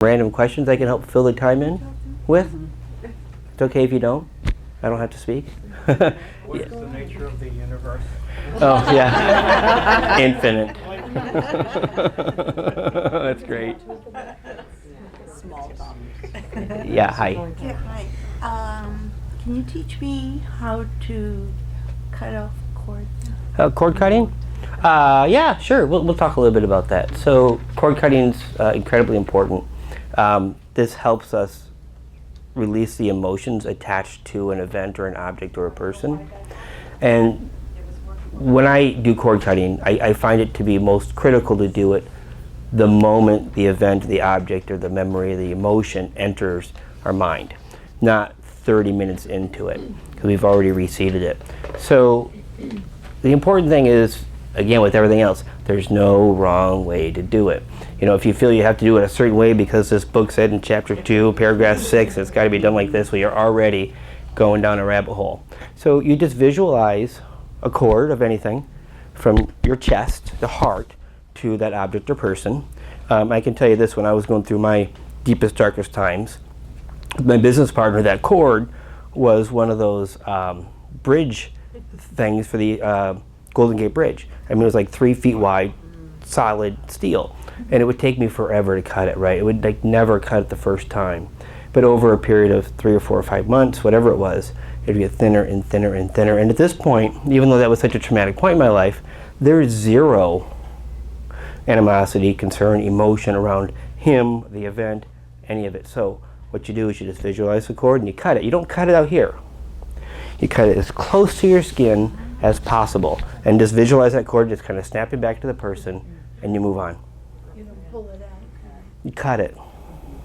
random questions I can help fill the time in with? It's okay if you don't. I don't have to speak. What is the nature of the universe? Oh, yeah. Infinite. That's great. Small talk. Yeah, hi. Yeah, hi. Can you teach me how to cut off cord? Cord cutting? Yeah, sure. We'll talk a little bit about that. So cord cutting is incredibly important. This helps us release the emotions attached to an event or an object or a person. And when I do cord cutting, I find it to be most critical to do it the moment the event, the object, or the memory, the emotion enters our mind, not 30 minutes into it, because we've already reseated it. So the important thing is, again, with everything else, there's no wrong way to do it. You know, if you feel you have to do it a certain way because this book said in chapter 2, paragraph 6, it's got to be done like this, well, you're already going down a rabbit hole. So you just visualize a cord of anything from your chest, the heart, to that object or person. I can tell you this, when I was going through my deepest, darkest times, my business partner, that cord was one of those bridge things for the Golden Gate Bridge. I mean, it was like 3 feet wide, solid steel. And it would take me forever to cut it, right? It would like never cut it the first time. But over a period of 3 or 4 or 5 months, whatever it was, it would get thinner and thinner and thinner. And at this point, even though that was such a traumatic point in my life, there's zero animosity, concern, emotion around him, the event, any of it. So what you do is you just visualize the cord and you cut it. You don't cut it out here. You cut it as close to your skin as possible. And just visualize that cord, just kind of snap it back to the person, and you move on. You don't pull it out. You cut it.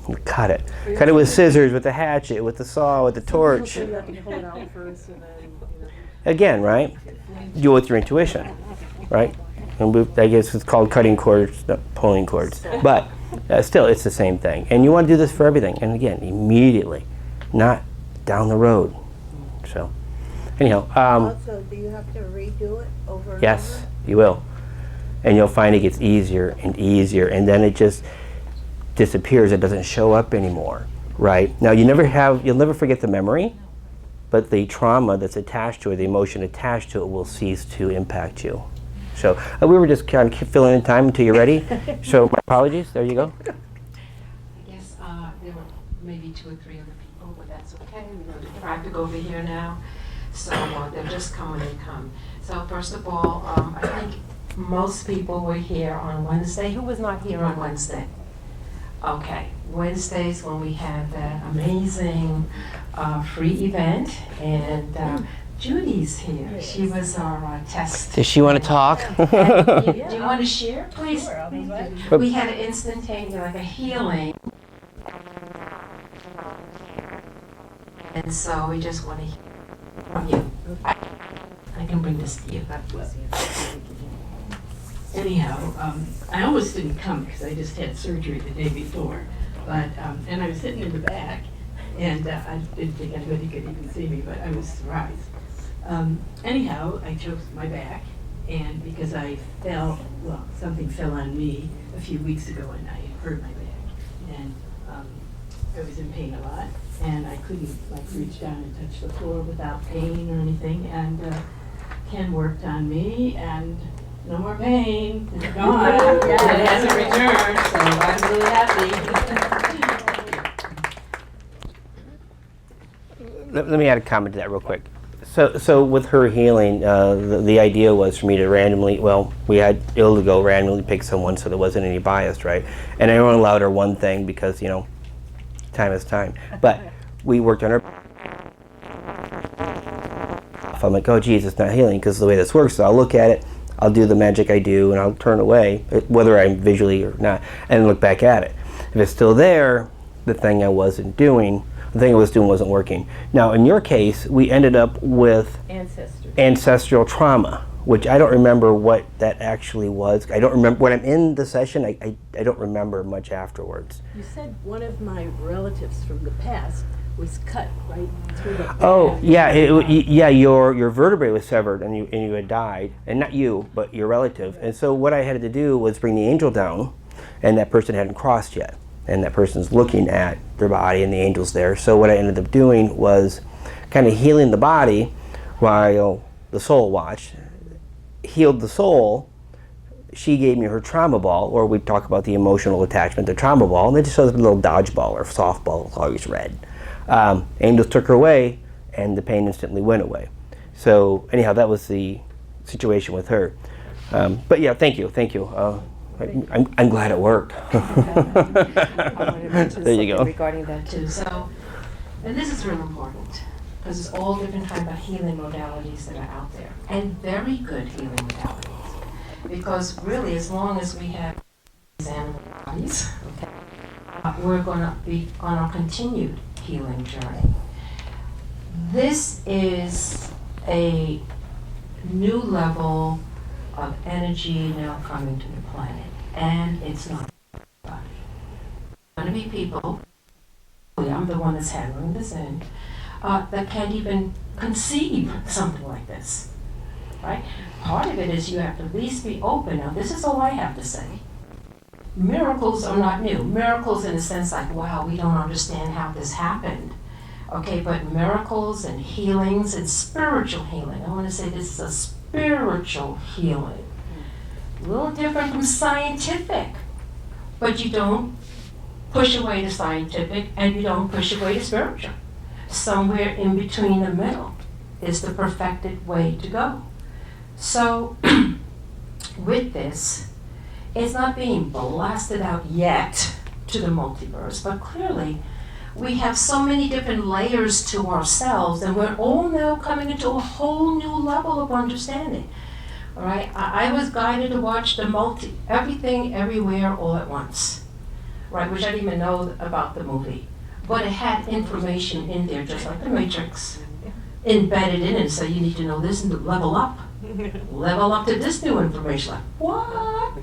You cut it. Cut it with scissors, with the hatchet, with the saw, with the torch. So you have to pull it out first and then, Again, right? Do it with your intuition, right? And I guess it's called cutting cords, not pulling cords. But still, it's the same thing. And you want to do this for everything. And again, immediately, not down the road. So, anyhow. Also, do you have to redo it over and Yes, over? you will. And you'll find it gets easier and easier. And then it just disappears. It doesn't show up anymore, right? Now, you'll never forget the memory, but the trauma that's attached to it, the emotion attached to it, will cease to impact you. So we were just kind of filling in time until you're ready. So my apologies. There you go. I guess there were maybe 2 or 3 other people, but that's okay. We know the traffic over here now, so they're just coming and come. So first of all, I think most people were here on Wednesday. Who was not here on Wednesday? Okay, Wednesdays when we had that amazing free event, and Judy's here. She was our test. Does she want to talk? Do you want to share, please? Sure, I'll be glad. We had an instantaneous, like a healing. And so we just want to hear from you. I can bring this to you. God bless you. anyhow, I almost didn't come because I just had surgery the day before. But, and I was sitting in the back, and I didn't think anybody could even see me, but I was surprised. Anyhow, I chose my back, and because I fell, well, something fell on me a few weeks ago and I hurt my back. And I was in pain a lot, and I couldn't like reach down and touch the floor without pain or anything. And Ken worked on me, and no more pain. It's gone. It hasn't returned, so I'm really happy. Let me add a comment to that real quick. So with her healing, the idea was for me to randomly, well, we had Ildigo randomly pick someone so there wasn't any bias, right? And I only allowed her one thing because, you know, time is time. But we worked on her. I'm like, oh, geez, it's not healing, because the way this works is I'll look at it, I'll do the magic I do, and I'll turn away, whether I'm visually or not, and look back at it. If it's still there, the thing I was doing wasn't working. Now, in your case, we ended up with ancestral trauma, which I don't remember what that actually was. I don't remember, when I'm in the session, I don't remember much afterwards. You said one of my relatives from the past was cut right through the back. Oh, yeah, your vertebrae was severed and you had died, and not you, but your relative. And so what I had to do was bring the angel down, and that person hadn't crossed yet. and that person's looking at their body and the angel's there. So what I ended up doing was kind of healing the body while the soul watched. Healed the soul. She gave me her trauma ball, or we talk about the emotional attachment, the trauma ball, and it just shows up a little dodgeball or softball, always red. Angels took her away, and the pain instantly went away. So anyhow, that was the situation with her. But yeah, thank you. I'm glad it worked. I want to mention There you something go. regarding that too. So, and this is real important, because there's all different type of healing modalities that are out there, and very good healing modalities. Because really, as long as we have these animal bodies, we're going to be on a continued healing journey. This is a new level of energy now coming to the planet, and it's not everybody. There's going to be people, I'm the one that's handling this end, that can't even conceive something like this, right? Part of it is you have to at least be open. Now, this is all I have to say. Miracles are not new. Miracles in a sense like, wow, we don't understand how this happened. Okay, but miracles and healings and spiritual healing. I want to say this is a spiritual healing. A little different from scientific. But you don't push away the scientific and you don't push away the spiritual. Somewhere in between the middle is the perfected way to go. So, with this, it's not being blasted out yet to the multiverse, but clearly we have so many different layers to ourselves, and we're all now coming into a whole new level of understanding. All right, I was guided to watch everything, everywhere, all at once, right? Which I didn't even know about the movie, but it had information in there, just like the Matrix, embedded in it. So you need to know this and level up. Level up to this new information. Like, what?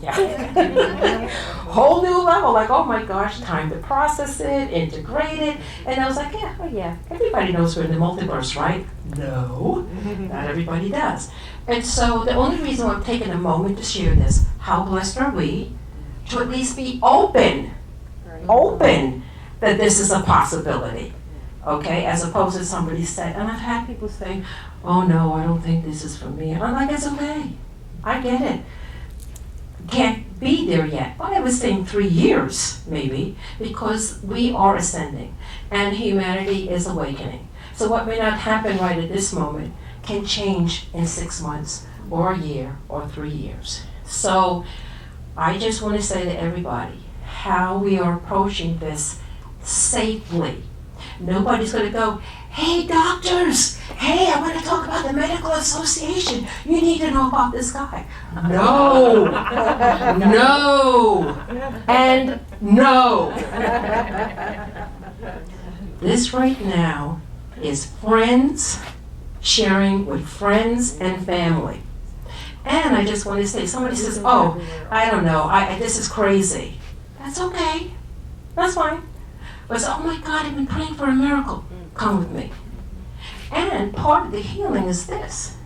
Whole new level. Like, oh my gosh, time to process it, integrate it. And I was like, yeah, well, yeah, everybody knows we're in the multiverse, right? No, not everybody does. And so the only reason I'm taking a moment to share this, how blessed are we to at least be open that this is a possibility. Okay, as opposed to somebody said, and I've had people say, oh no, I don't think this is for me. And I'm like, it's okay. I get it. Can't be there yet. But I was saying 3 years, maybe, because we are ascending and humanity is awakening. So what may not happen right at this moment can change in 6 months or a year or 3 years. So I just want to say to everybody how we are approaching this safely. Nobody's going to go, hey doctors, hey, I want to talk about the medical association. You need to know about this guy. No, no, and no. This right now is friends sharing with friends and family. And I just want to say, somebody says, oh, I don't know, this is crazy. That's okay, that's fine. But oh my God, I've been praying for a miracle. Come with me. And part of the healing is this.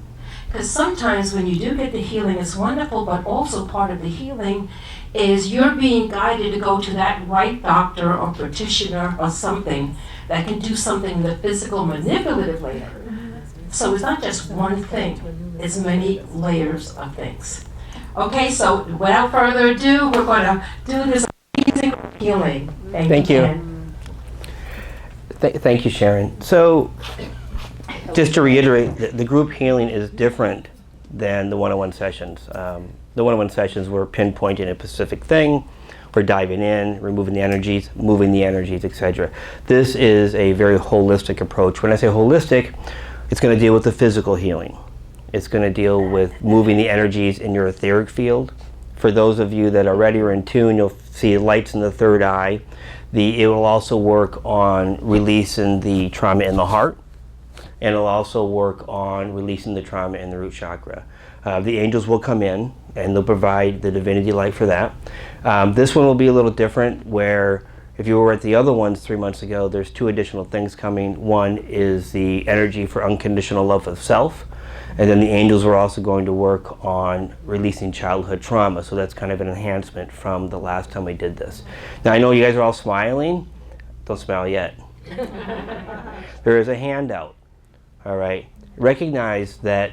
Because sometimes when you do get the healing, it's wonderful, but also part of the healing is you're being guided to go to that right doctor or practitioner or something that can do something in the physical manipulative layer. So it's not just one thing, it's many layers of things. Okay, so without further ado, we're going to do this amazing healing. Thank you. Ken. Thank you, Sharon. So, just to reiterate, the group healing is different than the one-on-one sessions. The one-on-one sessions, we're pinpointing a specific thing, we're diving in, removing the energies, moving the energies, etc. This is a very holistic approach. When I say holistic, it's going to deal with the physical healing. It's going to deal with moving the energies in your etheric field. For those of you that already are in tune, you'll see lights in the third eye. It will also work on releasing the trauma in the heart, and it'll also work on releasing the trauma in the root chakra. The angels will come in and they'll provide the divinity light for that. This one will be a little different, where if you were at the other ones 3 months ago, there's 2 additional things coming. One is the energy for unconditional love of self, And then the angels were also going to work on releasing childhood trauma. So that's kind of an enhancement from the last time we did this. Now I know you guys are all smiling. Don't smile yet. There is a handout. All right. Recognize that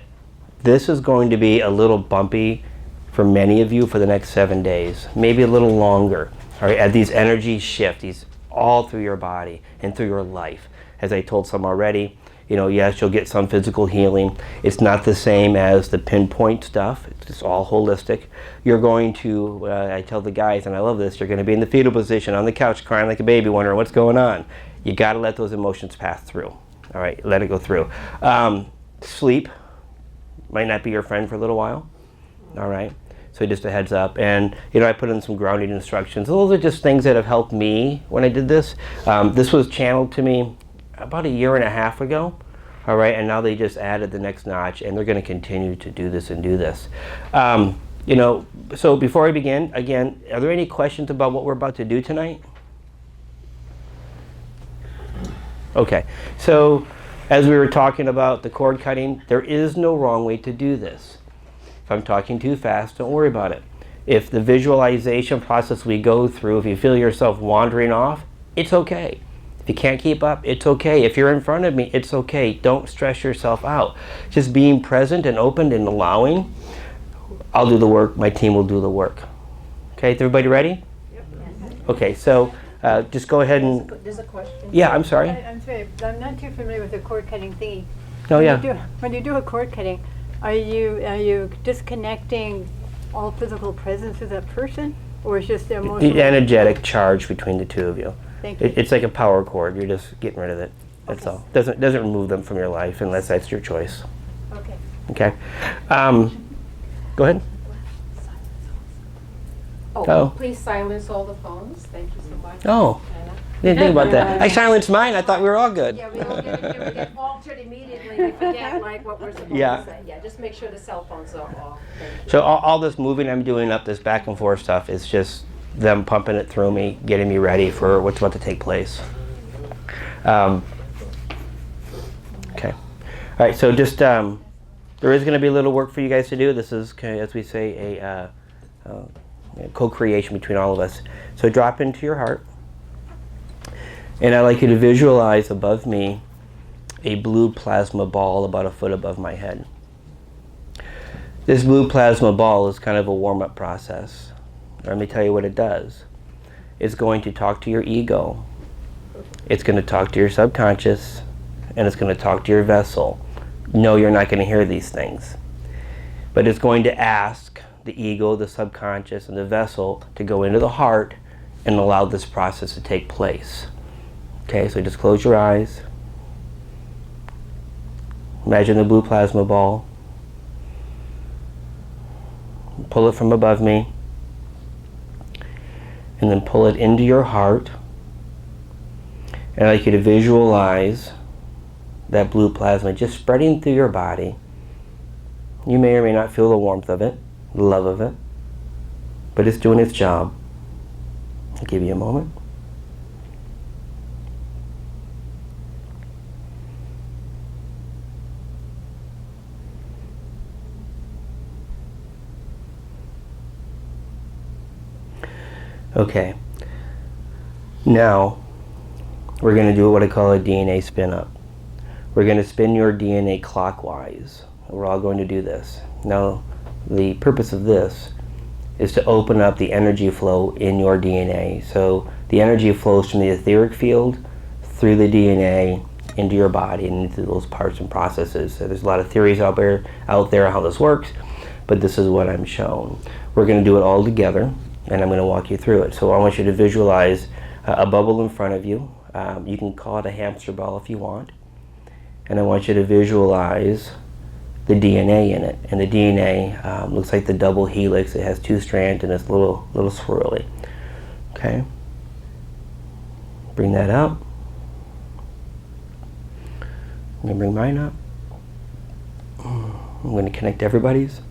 this is going to be a little bumpy for many of you for the next 7 days, maybe a little longer. All right. As these energies shift, these all through your body and through your life. As I told some already, you know, yes, you'll get some physical healing. It's not the same as the pinpoint stuff. It's just all holistic. You're going to, I tell the guys, and I love this, you're going to be in the fetal position on the couch crying like a baby wondering what's going on. You got to let those emotions pass through. All right, let it go through. Sleep might not be your friend for a little while. All right, so just a heads up. And, you know, I put in some grounding instructions. Those are just things that have helped me when I did this. This was channeled to me about 1.5 years ago, all right, and now they just added the next notch, and they're going to continue to do this and do this. You know, so before I begin, again, are there any questions about what we're about to do tonight? Okay, so as we were talking about the cord cutting, there is no wrong way to do this. If I'm talking too fast, don't worry about it. If the visualization process we go through, if you feel yourself wandering off, it's okay. If you can't keep up, it's okay. If you're in front of me, it's okay. Don't stress yourself out. Just being present and open and allowing. I'll do the work. My team will do the work. Okay, is everybody ready? Yep. Okay, so just go ahead and... There's a question. Yeah, I'm sorry. I'm sorry, I'm not too familiar with the cord cutting thingy. Oh, When yeah. you when you do a cord cutting, are you disconnecting all physical presence of that person, or is just the emotional? The energetic charge between the two of you. Thank you. It's like a power cord. You're just getting rid of it. That's Okay. all. Doesn't remove them from your life unless that's your choice. Okay. Okay. Go ahead. Oh, Oh. please silence all the phones. Thank you so much. Oh, Anna. didn't think about that. I silenced mine. I thought we were all good. Yeah, we all get altered immediately. We forget like what we're supposed Yeah. to say. Yeah, just make sure the cell phones are off. Thank you. So all this moving I'm doing up, this back and forth stuff, is just them pumping it through me, getting me ready for what's about to take place. Okay. All right, so just, there is going to be a little work for you guys to do. This is, as we say, a co-creation between all of us. So drop into your heart. And I'd like you to visualize above me a blue plasma ball about 1 foot above my head. This blue plasma ball is kind of a warm-up process. Let me tell you what it does. It's going to talk to your ego. It's going to talk to your subconscious, and it's going to talk to your vessel. No, you're not going to hear these things. But it's going to ask the ego, the subconscious, and the vessel to go into the heart and allow this process to take place. Okay, so just close your eyes. Imagine the blue plasma ball. Pull it from above me. And then pull it into your heart. And I'd like you to visualize that blue plasma just spreading through your body. You may or may not feel the warmth of it, the love of it, but it's doing its job. I'll give you a moment. Okay, now we're going to do what I call a DNA spin up. We're going to spin your DNA clockwise. We're all going to do this. Now, the purpose of this is to open up the energy flow in your DNA. So the energy flows from the etheric field through the DNA into your body and into those parts and processes. So there's a lot of theories out there how this works, but this is what I'm shown. We're going to do it all together, and I'm going to walk you through it. So I want you to visualize a bubble in front of you. You can call it a hamster ball if you want. And I want you to visualize the DNA in it. And the DNA looks like the double helix. It has 2 strands and it's a little swirly. Okay? Bring that up. I'm going to bring mine up. I'm going to connect everybody's.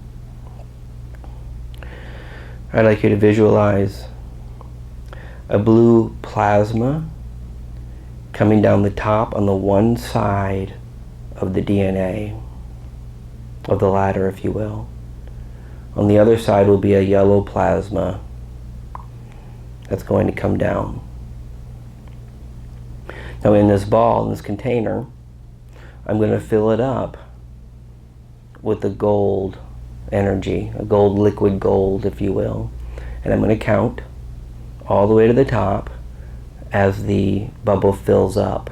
I'd like you to visualize a blue plasma coming down the top on the one side of the DNA. of the ladder, if you will. On the other side will be a yellow plasma that's going to come down. Now in this ball, in this container, I'm going to fill it up with the gold energy, a gold, liquid gold, if you will. And I'm going to count all the way to the top as the bubble fills up.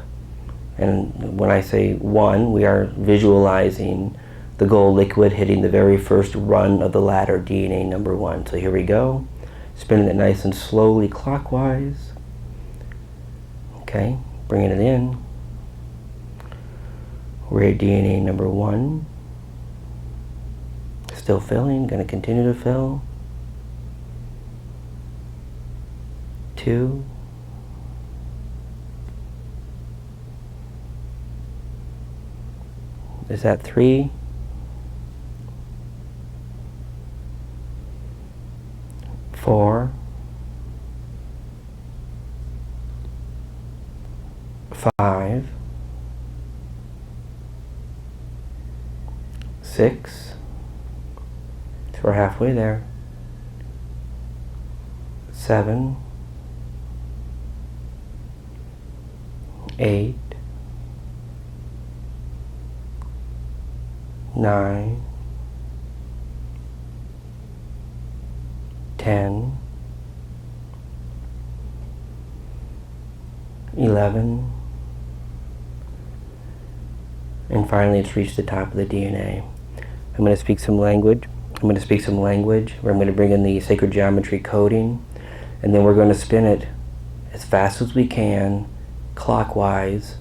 And when I say 1, we are visualizing the gold liquid hitting the very first run of the ladder, DNA number 1. So here we go, spinning it nice and slowly clockwise. Okay, bringing it in. We're at DNA number 1. Still filling, going to continue to fill. 2. Is that 3? 4. 5. 6. So we're halfway there. 7. 8. 9. 10. 11. And finally it's reached the top of the DNA. I'm going to speak some language. Where I'm going to bring in the sacred geometry coding, and then we're going to spin it as fast as we can, clockwise,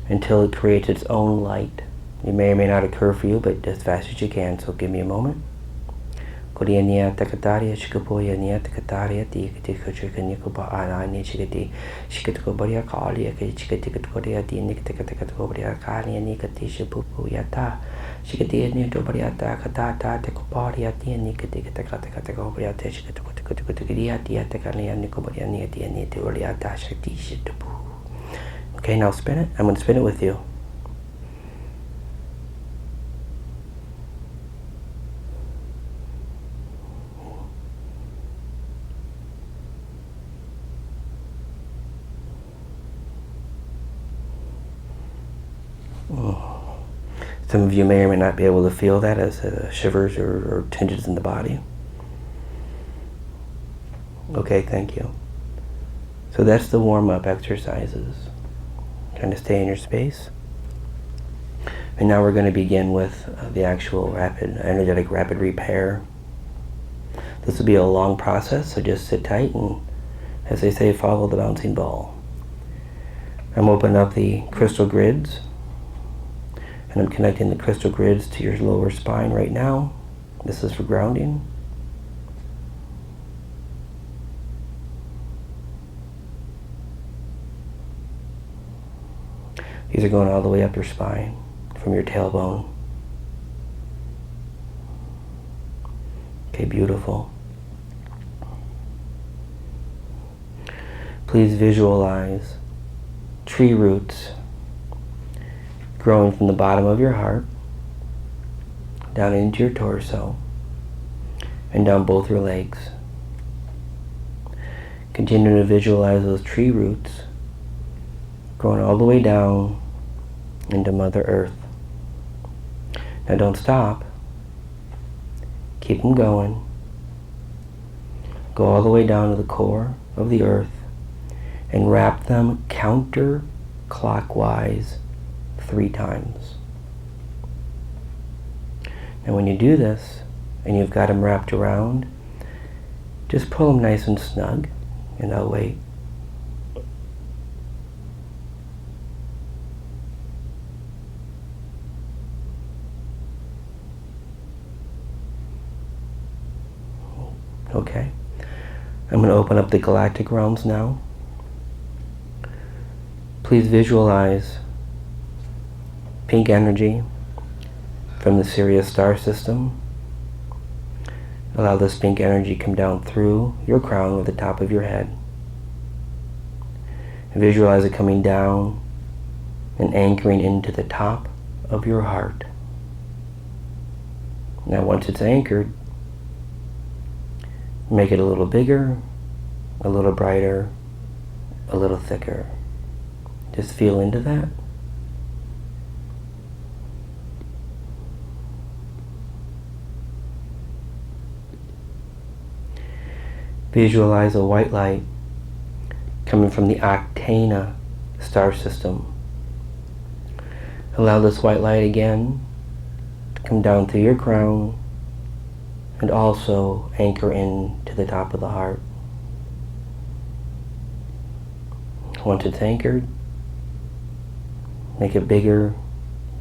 until it creates its own light. It may or may not occur for you, but as fast as you can, so give me a moment. Okay, now spin it. I'm going to spin it with you. Some of you may or may not be able to feel that as shivers or tinges in the body. Okay, thank you. So that's the warm-up exercises. Trying to stay in your space. And now we're going to begin with the actual energetic rapid repair. This will be a long process, so just sit tight and, as they say, follow the bouncing ball. I'm opening up the crystal grids. And I'm connecting the crystal grids to your lower spine right now. This is for grounding. These are going all the way up your spine, from your tailbone. Okay, beautiful. Please visualize tree roots growing from the bottom of your heart down into your torso and down both your legs. Continue to visualize those tree roots growing all the way down into Mother Earth. Now don't stop. Keep them going. Go all the way down to the core of the earth and wrap them counterclockwise 3 times. And when you do this, and you've got them wrapped around, just pull them nice and snug, and I'll wait. Okay. I'm going to open up the galactic realms now. Please visualize pink energy from the Sirius star system. Allow this pink energy come down through your crown or the top of your head. And visualize it coming down and anchoring into the top of your heart. Now once it's anchored, make it a little bigger, a little brighter, a little thicker. Just feel into that. Visualize a white light coming from the Octana star system. Allow this white light again to come down through your crown and also anchor in to the top of the heart. Once it's anchored, make it bigger,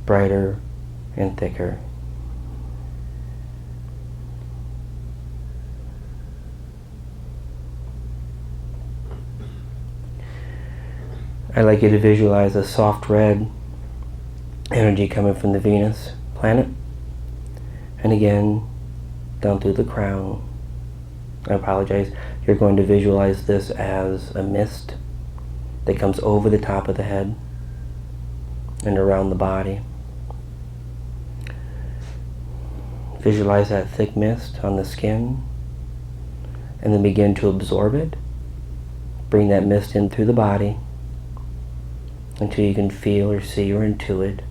brighter, and thicker. I'd like you to visualize a soft red energy coming from the Venus planet. And again, down through the crown. I apologize. You're going to visualize this as a mist that comes over the top of the head and around the body. Visualize that thick mist on the skin and then begin to absorb it. Bring that mist in through the body until you can feel or see or intuit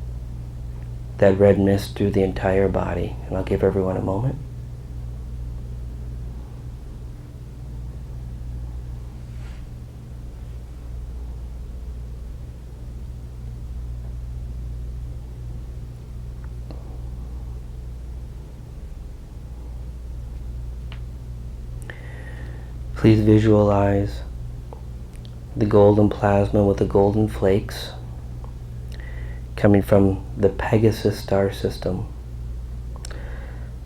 that red mist through the entire body. And I'll give everyone a moment. Please visualize the golden plasma with the golden flakes coming from the Pegasus star system.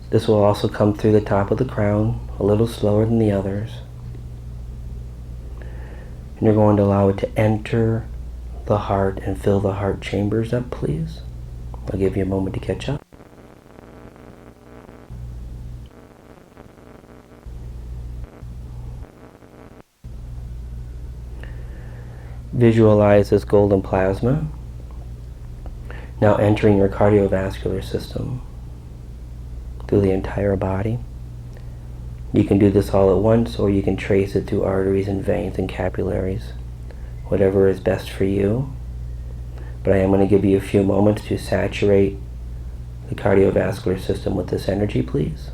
This will also come through the top of the crown a little slower than the others. And you're going to allow it to enter the heart and fill the heart chambers up, please. I'll give you a moment to catch up. Visualize this golden plasma now entering your cardiovascular system through the entire body. You can do this all at once, or you can trace it through arteries and veins and capillaries, whatever is best for you. But I am going to give you a few moments to saturate the cardiovascular system with this energy, please.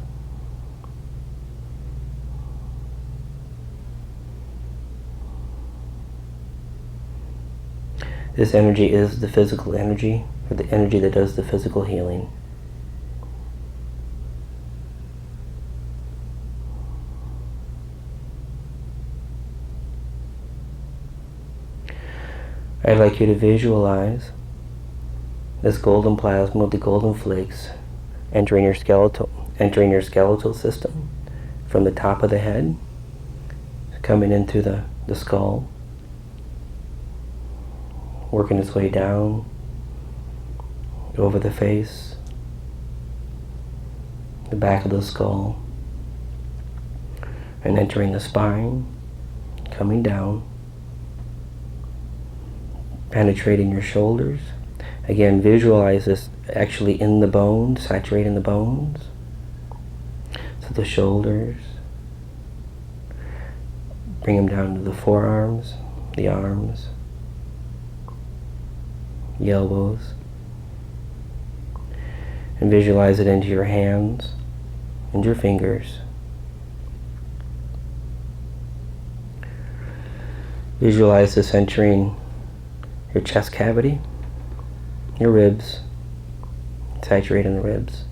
This energy is the physical energy, or the energy that does the physical healing. I'd like you to visualize this golden plasma with the golden flakes entering your skeletal system from the top of the head, coming into the skull, working its way down over the face, the back of the skull, and entering the spine, coming down, penetrating your shoulders. Again, visualize this actually in the bones, saturating the bones. So the shoulders, bring them down to the forearms, the arms, the elbows, and visualize it into your hands and your fingers. Visualize this entering your chest cavity, your ribs, saturating the ribs.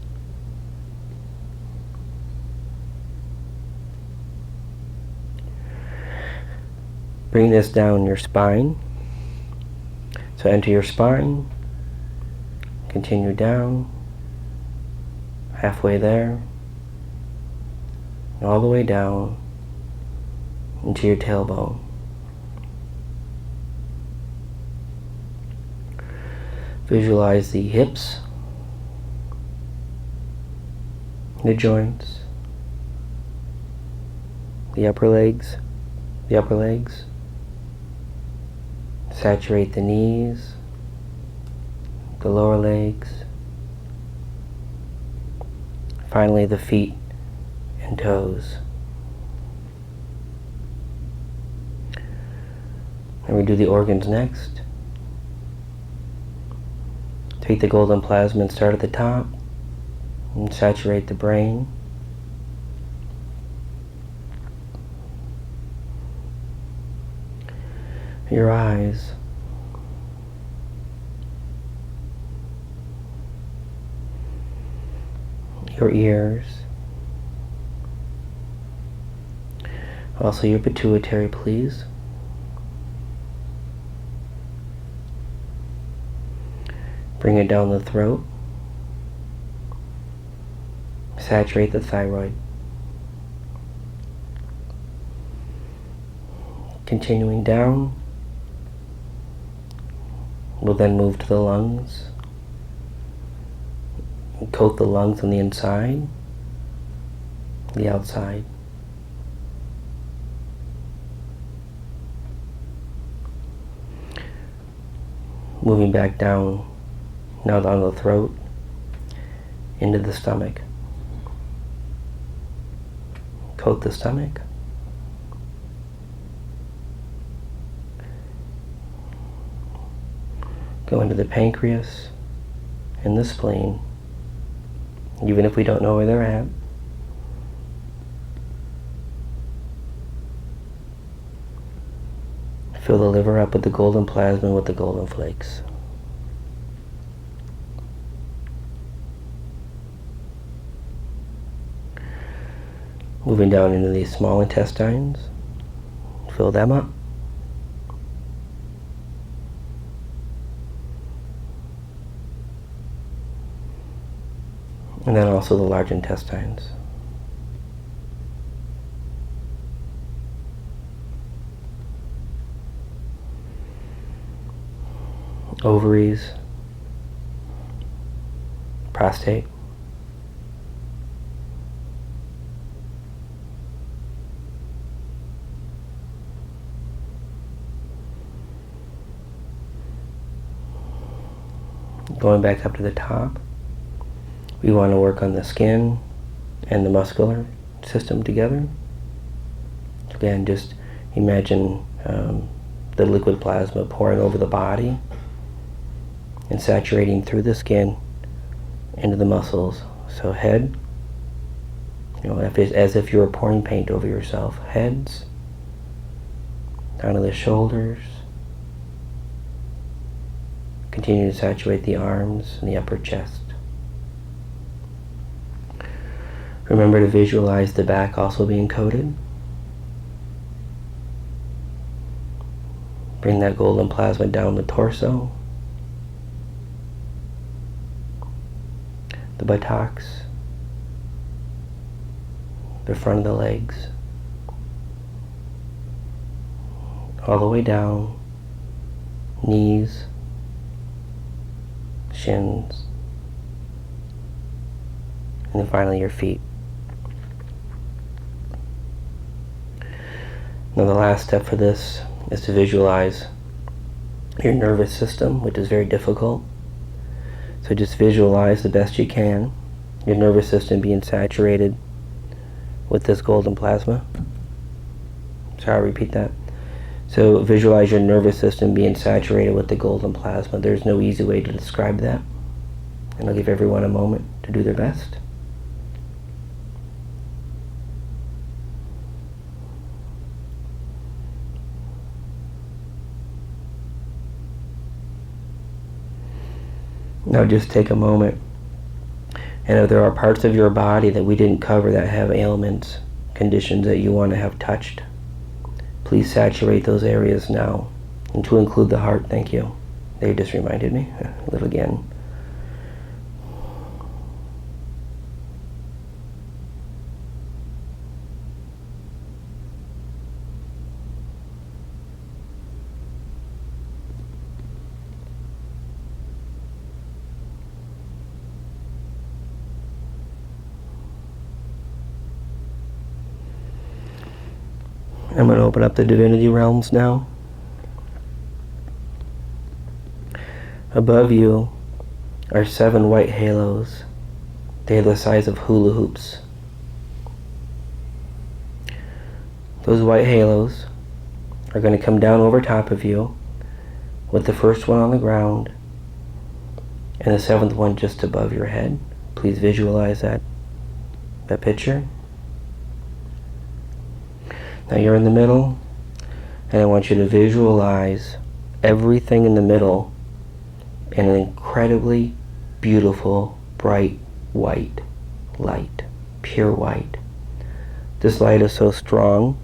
Bring this down your spine. So enter your spine, continue down, halfway there, all the way down into your tailbone. Visualize the hips, the joints, the upper legs, saturate the knees, the lower legs, finally the feet and toes. And we do the organs next. Take the golden plasma and start at the top and saturate the brain. Your eyes. Your ears. Also your pituitary, please. Bring it down the throat. Saturate the thyroid. Continuing down, we'll then move to the lungs. Coat the lungs on the inside, the outside. Moving back down, now down the throat, into the stomach. Coat the stomach. Go into the pancreas and the spleen, even if we don't know where they're at. Fill the liver up with the golden plasma with the golden flakes. Moving down into the small intestines, fill them up. And then also the large intestines. Ovaries, prostate, going back up to the top, we want to work on the skin and the muscular system together. Again, just imagine the liquid plasma pouring over the body and saturating through the skin into the muscles. So head, as if you were pouring paint over yourself. Heads, down to the shoulders. Continue to saturate the arms and the upper chest. Remember to visualize the back also being coated. Bring that golden plasma down the torso, the buttocks, the front of the legs, all the way down, knees, shins, and then finally your feet. Now the last step for this is to visualize your nervous system, which is very difficult. So just visualize the best you can your nervous system being saturated with this golden plasma. Sorry, I'll repeat that. So visualize your nervous system being saturated with the golden plasma. There's no easy way to describe that. And I'll give everyone a moment to do their best. Now just take a moment, and if there are parts of your body that we didn't cover that have ailments, conditions that you want to have touched, please saturate those areas now, and to include the heart. Thank you. They just reminded me. Live again. I'm going to open up the divinity realms now. Above you are 7 white halos They're the size of hula hoops. Those white halos are going to come down over top of you, with the first one on the ground and the seventh one just above your head. Please visualize that picture. Now you're in the middle, and I want you to visualize everything in the middle in an incredibly beautiful, bright, white light. Pure white. This light is so strong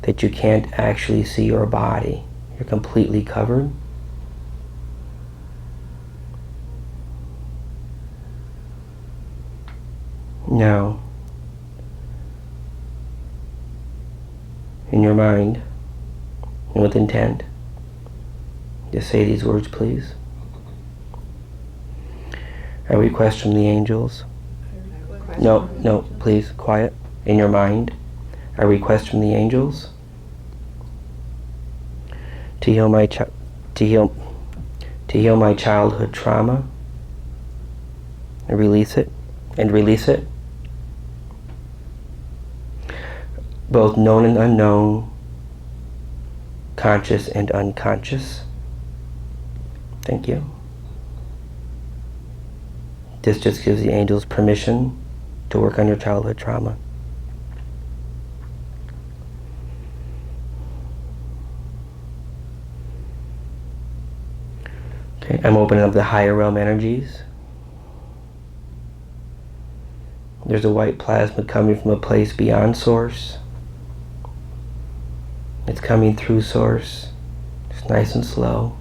that you can't actually see your body. You're completely covered. Now, in your mind, and with intent, just say these words, please. A request from the angels. No, please, quiet. In your mind, a request from the angels to heal my childhood trauma and release it. Both known and unknown, conscious and unconscious. Thank you. This just gives the angels permission to work on your childhood trauma. Okay, I'm opening up the higher realm energies. There's a white plasma coming from a place beyond Source. It's coming through Source. It's nice and slow.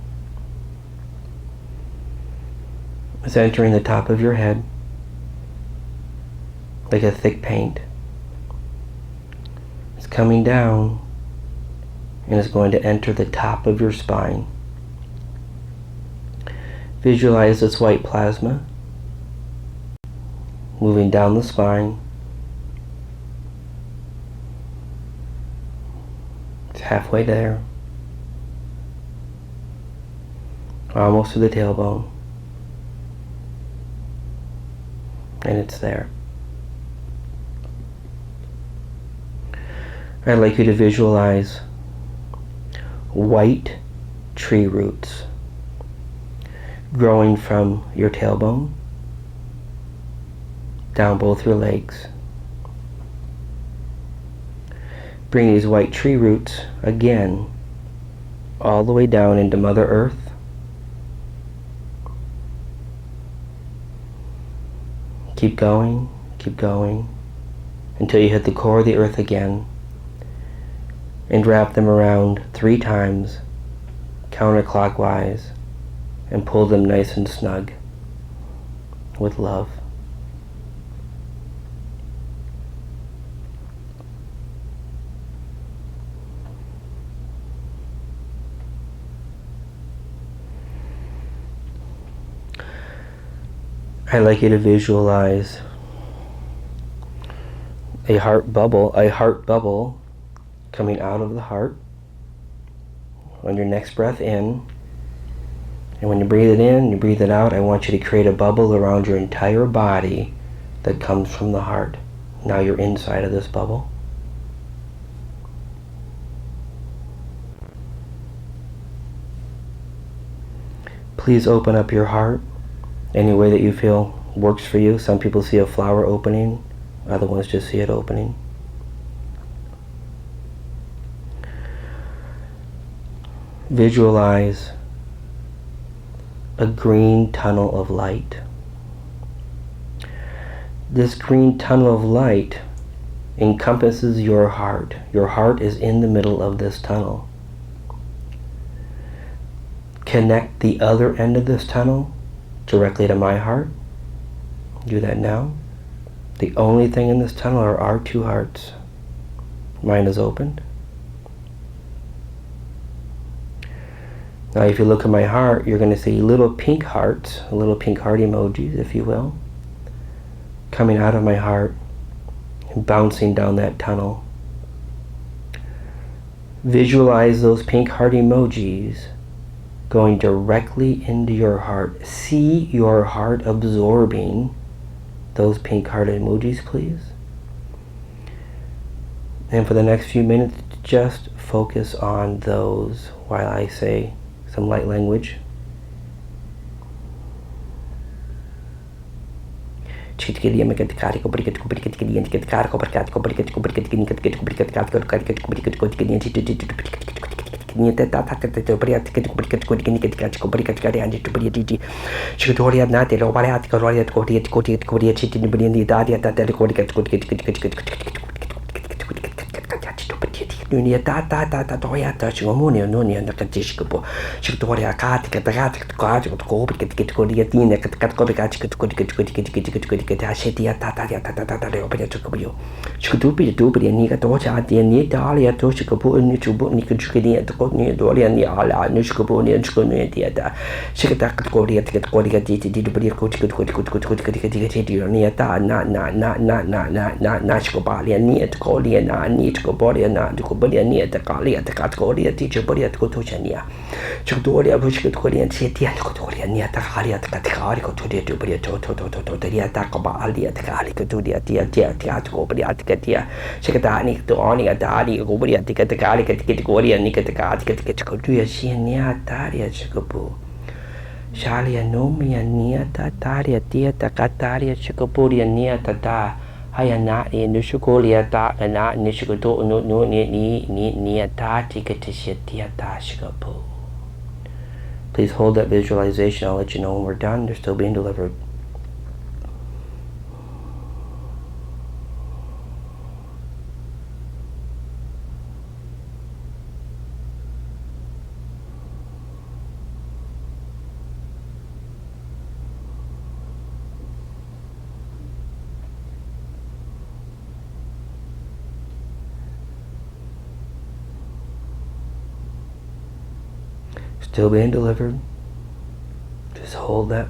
It's entering the top of your head like a thick paint. It's coming down and it's going to enter the top of your spine. Visualize this white plasma moving down the spine. It's halfway there. Almost to the tailbone. And it's there. I'd like you to visualize white tree roots growing from your tailbone down both your legs. Bring these white tree roots again all the way down into Mother Earth. Keep going until you hit the core of the earth again, and wrap them around 3 times counterclockwise and pull them nice and snug with love. I'd like you to visualize a heart bubble coming out of the heart on your next breath in. And when you breathe it in, you breathe it out, I want you to create a bubble around your entire body that comes from the heart. Now you're inside of this bubble. Please open up your heart any way that you feel works for you. Some people see a flower opening, other ones just see it opening. Visualize a green tunnel of light. This green tunnel of light encompasses your heart. Your heart is in the middle of this tunnel. Connect the other end of this tunnel directly to my heart. Do that now. The only thing in this tunnel are our 2 hearts. Mine is opened. Now if you look at my heart, you're going to see little pink hearts, little pink heart emojis, if you will, coming out of my heart and bouncing down that tunnel. Visualize those pink heart emojis going directly into your heart. See your heart absorbing those pink heart emojis, please. And for the next few minutes, just focus on those while I say some light language. Shalia nomia nia tataria tia takataria chikopuria nia tata hayana nushukolia ta na nishukoto no ni ta tikatishia tia ta shikopu. Please hold that visualization. I'll let you know when we're done. They're still being delivered. Still being delivered. Just hold that.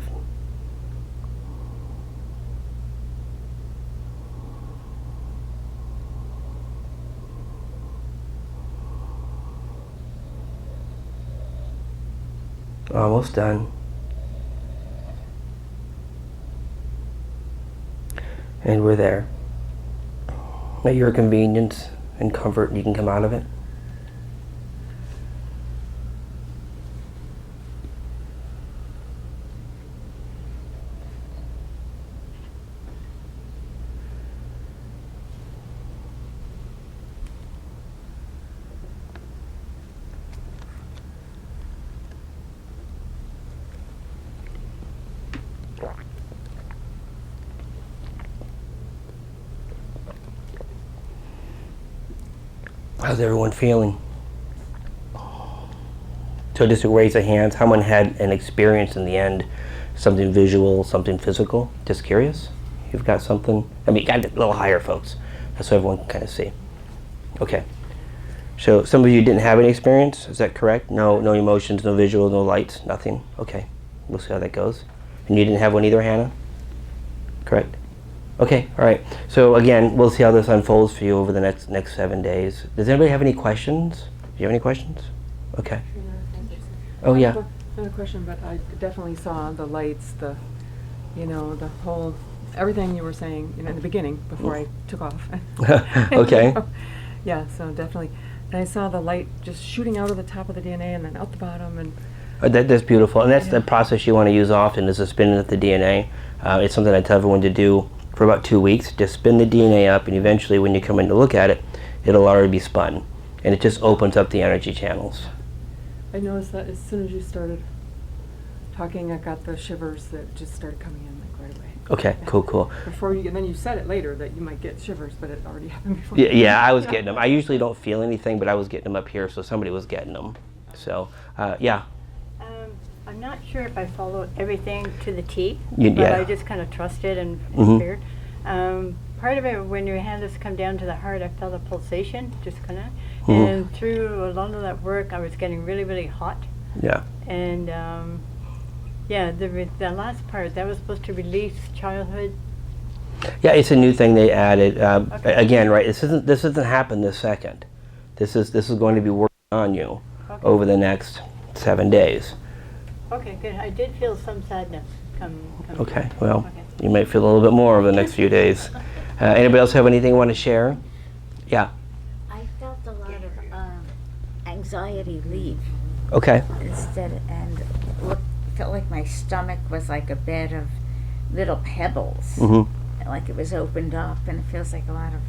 Almost done. And we're there. At your convenience and comfort, you can come out of it. How's everyone feeling? So just raise a hand. How many had an experience in the end? Something visual, something physical? Just curious? You've got something? I mean, you got it a little higher, folks. That's so everyone can kind of see. Okay. So some of you didn't have any experience, is that correct? No emotions, no visuals, no lights, nothing? Okay. We'll see how that goes. And you didn't have one either, Hannah? Correct? Okay, all right. So again, we'll see how this unfolds for you over the next 7 days. Does anybody have any questions? Do you have any questions? Okay. Oh yeah. I have a question, but I definitely saw the lights, the whole, everything you were saying, in the beginning before I took off. Okay. Yeah, so definitely. And I saw the light just shooting out of the top of the DNA and then out the bottom, and That's beautiful, and that's the process you want to use often, is to spin up the DNA. It's something I tell everyone to do for about 2 weeks. Just spin the DNA up, and eventually when you come in to look at it, it'll already be spun, and it just opens up the energy channels. I noticed that as soon as you started talking, I got the shivers that just started coming in like right away. Okay, cool. Before you, and then you said it later that you might get shivers, but it already happened before. Yeah, I was getting them. I usually don't feel anything, but I was getting them up here, so somebody was getting them. So, yeah. I'm not sure if I followed everything to the T, Yeah. but I just kind of trusted and feared. Part of it, when your hand has come down to the heart, I felt a pulsation, just kind of. And through a lot of that work, I was getting really, really hot. Yeah. And the last part, that was supposed to release childhood. Yeah, it's a new thing they added. Okay. Again, right? This doesn't happen this second. This is going to be working on you over the next 7 days. Okay, good. I did feel some sadness come. Okay, well, Okay. You might feel a little bit more over the next few days. Anybody else have anything you want to share? Yeah. I felt a lot of anxiety leave Okay. and felt like my stomach was like a bed of little pebbles, Mm-hmm. like it was opened up, and it feels like a lot of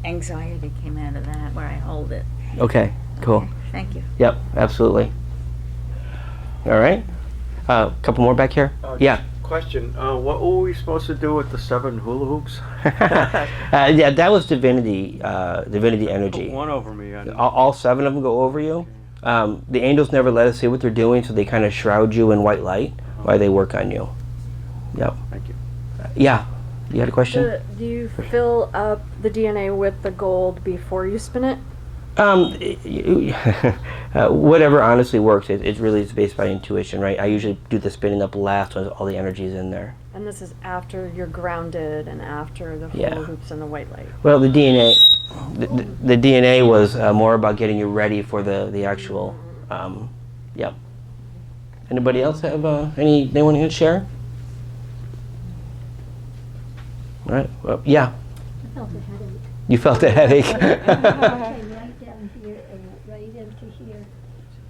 anxiety came out of that where I hold it. Okay. Cool. Okay, thank you. Yep. Absolutely. All right. Couple more back here. Yeah. Question, what were we supposed to do with the 7 hula hoops? Yeah, that was divinity energy. Put one over me. All 7 of them go over you. The angels never let us see what they're doing, so they kind of shroud you in white light while they work on you. Yep. Thank you. Yeah. You had a question? Do you fill up the DNA with the gold before you spin it? Whatever honestly works. It really is based by intuition, right? I usually do the spinning up last when all the energy is in there. And this is after you're grounded and after the Yeah. hula hoops and the white light. Well, the DNA, the DNA was more about getting you ready for the actual. Yep. Anybody else have anyone here to share? All right. Well, yeah. I felt a headache. You felt a headache. Came right down here and went right into here,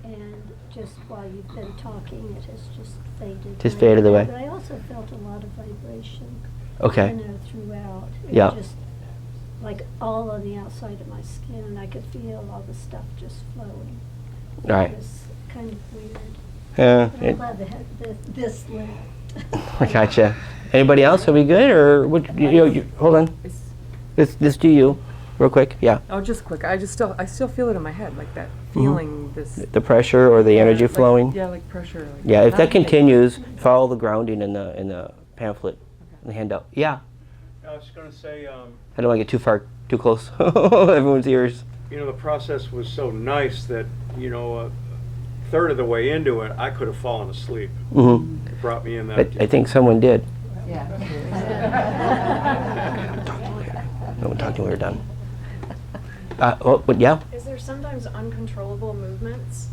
and just while you've been talking, it has just faded. Just faded away. But I also felt a lot of vibration. Okay. Throughout. It Yeah. Just like all on the outside of my skin, and I could feel all the stuff just flowing. All right. It was kind of weird. Yeah. But I'm glad to have this lit. I gotcha. Anybody else? Are we good, or what? Hold on. This do you, real quick. Yeah. Oh, just quick. I still feel it in my head, like that feeling. This. The pressure or the energy like, flowing. Yeah, like pressure. Like Yeah. If that nothing. continues, follow the grounding in the pamphlet, in the handout. Yeah. I was going to say, I don't want to get too close. Everyone's ears. the process was so nice that, a third of the way into it, I could have fallen asleep. Mm-hmm. It brought me in that. I think someone did. Yeah. No one talked to when we were done. Yeah. Is there sometimes uncontrollable movements?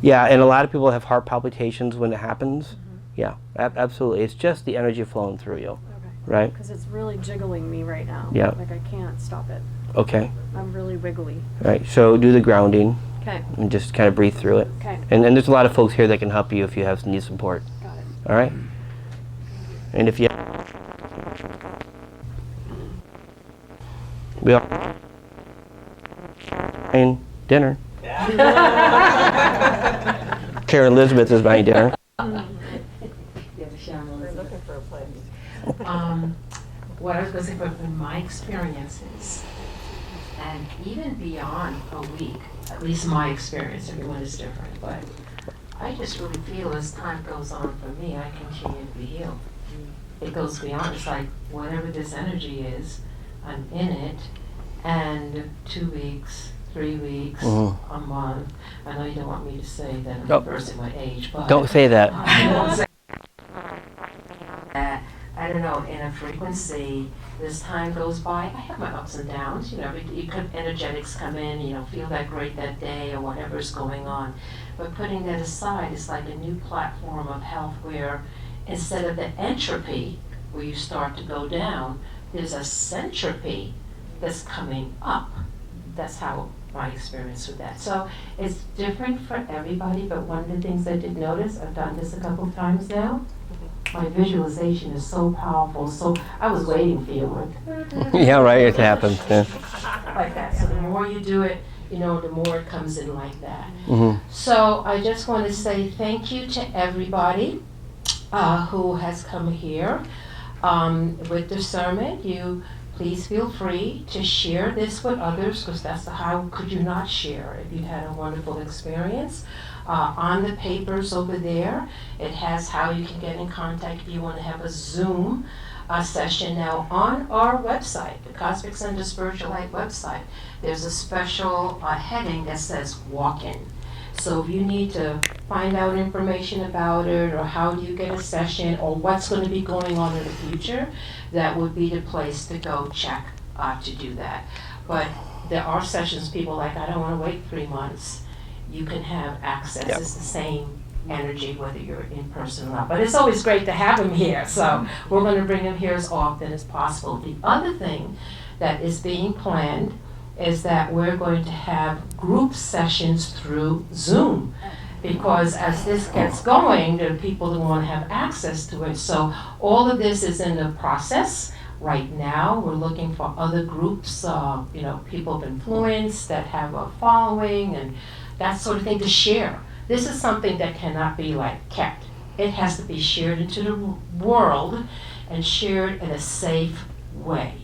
Yeah, and a lot of people have heart palpitations when it happens. Yeah, absolutely. It's just the energy flowing through you, right? Because it's really jiggling me right now. Yeah. Like I can't stop it. Okay. I'm really wiggly. Right. So do the grounding Okay. and just kind of breathe through it. Okay. And there's a lot of folks here that can help you if you need support. Got it. All right. And if you we are buying dinner. Karen Elizabeth is buying dinner. What I was going to say, but from my experiences, and even beyond a week, at least my experience, everyone is different, but I just really feel as time goes on for me, I continue to be healed. It goes beyond, it's like whatever this energy is, I'm in it, and 2 weeks, 3 weeks, a month. I know you don't want me to say that I'm reversing my age, but Don't say that. I won't say that. I don't know, in a frequency, as time goes by, I have my ups and downs, energetics come in, feel that great that day or whatever's going on. But putting that aside, it's like a new platform of health where instead of the entropy, where you start to go down, there's a centropy that's coming up. That's how my experience with that. So it's different for everybody, but one of the things I did notice, I've done this a couple of times now, my visualization is so powerful, so I was waiting for you. Yeah, right, it happens. Yeah. Like that. So the more you do it, the more it comes in like that. Mm-hmm. So I just want to say thank you to everybody who has come here with discernment. You please feel free to share this with others, because that's how could you not share if you had a wonderful experience. On the papers over there, it has how you can get in contact if you want to have a Zoom session. Now on our website, the Cosmic Center Spiritual Light website, there's a special heading that says walk-in. So if you need to find out information about it, or how do you get a session, or what's going to be going on in the future, that would be the place to go check to do that. But there are sessions people like, I don't want to wait 3 months. You can have access. Yep. It's the same energy, whether you're in person or not. But it's always great to have him here, so we're going to bring him here as often as possible. The other thing that is being planned is that we're going to have group sessions through Zoom, because as this gets going, there are people who want to have access to it. So all of this is in the process. Right now, we're looking for other groups, people of influence that have a following and that sort of thing to share. This is something that cannot be kept. It has to be shared into the world and shared in a safe way.